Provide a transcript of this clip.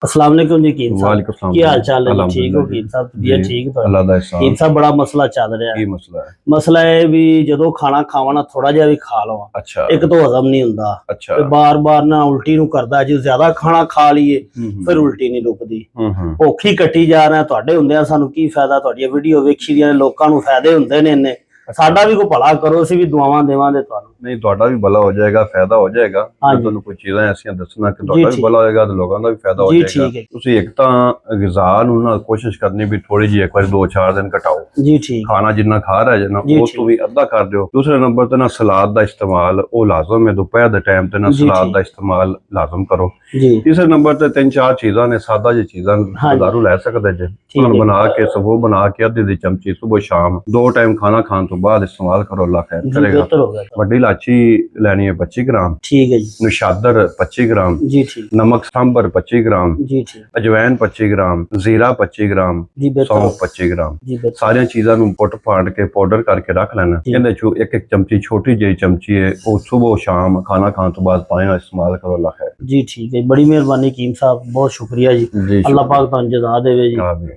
अस्सलाम वालेकुम जी कीम साहब, वालेकुम सलाम की हाल चाल है जी? ठीक हो अल्हम्दुलिल्लाह कीम साहब? जी तबीयत ठीक है? अल्लाह दा एहसान कीम साहब बड़ा मसला चल रहा है। ਕੀ ਮਸਲਾ ਹੈ ਮਸਲਾ ਇਹ ਵੀ ਜਦੋਂ ਖਾਣਾ ਖਾਵਾਂ ਨਾ ਥੋੜਾ ਜਿਹਾ ਵੀ ਖਾ ਲਵਾਂ, ਅੱਛਾ ਇੱਕ ਤਾਂ ਹਜ਼ਮ ਨਹੀਂ ਹੁੰਦਾ ਅੱਛਾ ਤੇ ਬਾਰ-ਬਾਰ ਨਾ ਉਲਟੀ ਨੂੰ ਕਰਦਾ, ਜੇ ਜ਼ਿਆਦਾ ਖਾਣਾ ਖਾ ਲਈਏ ਫਿਰ ਹੂੰ ਉਲਟੀ ਨਹੀਂ ਰੁਕਦੀ। ਹੂੰ ਭੁੱਖ ਹੀ ਕੱਟੀ ਜਾ ਰਿਹਾ, ਤੁਹਾਡੇ ਹੁੰਦਿਆਂ ਸਾਨੂੰ ਕੀ ਫਾਇਦਾ? ਤੁਹਾਡੀਆਂ ਵੀਡੀਓ ਵੇਖੀ ਦੀਆਂ ਨੇ, ਲੋਕਾਂ ਨੂੰ ਫਾਇਦੇ ਹੁੰਦੇ ਨੇ ਇੰਨੇ, ਸਾਡਾ ਵੀ ਕੋਈ ਭਲਾ ਕਰੋ, ਅਸੀਂ ਵੀ ਦੁਆਵਾਂ ਦੇਵਾਂਗੇ ਤੁਹਾਨੂੰ। ਨਹੀਂ ਤੁਹਾਡਾ ਵੀ ਭਲਾ ਹੋ ਜਾਏਗਾ ਫਾਇਦਾ ਹੋ ਜਾਏਗਾ ਮੈਂ ਹਾਂਜੀ ਤੁਹਾਨੂੰ ਕੁਝ ਚੀਜ਼ਾਂ ਐਸੀਆਂ ਦੱਸਣਾ ਕਿ ਜੀ ਤੁਹਾਡਾ ਵੀ ਠੀਕ, ਭਲਾ ਹੋਏਗਾ ਤੇ ਲੋਕਾਂ ਦਾ ਵੀ ਫਾਇਦਾ ਹੋ ਜੀ ਜਾਏਗਾ ਠੀਕ ਹੈ ਤੁਸੀਂ ਇੱਕ ਤਾਂ ਗਿਜ਼ਾ ਨੂੰ ਨਾ ਕੋਸ਼ਿਸ਼ ਕਰਨੀ ਵੀ ਥੋੜੀ ਜਿਹੀ ਇੱਕ ਵਾਰੀ 2-4 ਦਿਨ ਘਟਾਓ ਜੀ ਠੀਕ, ਖਾਣਾ ਜਿੰਨਾ ਖਾ ਰਹੇ ਜੇ ਨਾ ਜੀ ਉਸ ਤੋਂ ਵੀ ਅੱਧਾ ਕਰ ਦਿਓ ਦੂਸਰੇ ਨੰਬਰ ਤੇ ਨਾ ਸਲਾਦ ਦਾ ਇਸਤੇਮਾਲ ਉਹ ਲਾਜ਼ਮ ਹੈ ਦੁਪਹਿਰ ਦੇ ਟਾਈਮ ਤੇ ਨਾ ਜੀ ਸਲਾਦ ਠੀਕ, ਦਾ ਇਸਤੇਮਾਲ ਲਾਜ਼ਮ ਕਰੋ ਜੀ ਤੀਸਰੇ ਨੰਬਰ ਤੇ 3-4 ਚੀਜ਼ਾਂ ਨੇ ਸਾਦਾ ਜਿਹੀ ਚੀਜ਼ਾਂ ਹਾਂਜੀ ਬਾਜ਼ਾਰੋਂ ਲੈ ਸਕਦੇ ਜੇ ਠੀਕ ਉਹਨਾਂ ਨੂੰ ਹੈ ਬਣਾ ਕੇ ਸਬੋ ਬਣਾ ਕੇ ਅੱਧੀ ਦੀ ਚਮਚੀ ਸਵੇਰ ਸ਼ਾਮ 2 ਟਾਈਮ ਖਾਣਾ ਖਾਣ ਤੋਂ ਬਾਅਦ ਇਸਤੇਮਾਲ ਕਰੋ ਅੱਲਾ ਖੈਰ ਜੀ, ਕਰੇਗਾ ਬਿਹਤਰ ਹੋ ਗਿਆ ਤਾਂ। ਵੱਡੀ ਇਲਾਚੀ ਲੈਣੀ ਹੈ 25 ਗ੍ਰਾਮ ਠੀਕ ਹੈ ਜੀ, ਨੁਸ਼ਾਦਰ 25 ग्राम जी ठीक, नमक सांबर 25 ग्राम जी ठीक, ਅਜਵਾਇਨ 25 ग्राम ਜ਼ੀਰਾ 25 ग्राम जी बेहतर हो, ਸੌਂਫ 25 ग्राम जी बेहतर, ਸਾਰੀਆਂ ਚੀਜ਼ਾਂ ਨੂੰ ਪੁੱਟ ਪਾੜ ਕੇ ਪਾਊਡਰ ਕਰਕੇ ਰੱਖ ਲੈਣਾ ਜੀ। ਇਹਦੇ ਚੋਂ ਇੱਕ ਇੱਕ ਚਮਚੀ ਛੋਟੀ ਜਿਹੀ ਚਮਚੀ ਹੈ ਉਹ ਸਵੇਰ ਸ਼ਾਮ ਖਾਣਾ ਖਾਣ ਤੋਂ ਬਾਅਦ ਪਾਣੀ ਨਾਲ ਇਸਤੇਮਾਲ ਕਰੋ ਅੱਲਾ ਖੈਰ जी ठीक है, बड़ी मेहरबानी कीम साहब, बहुत शुक्रिया जी। जी अल्लाह पाक तुहानू जज़ा देवे जी। आमीन।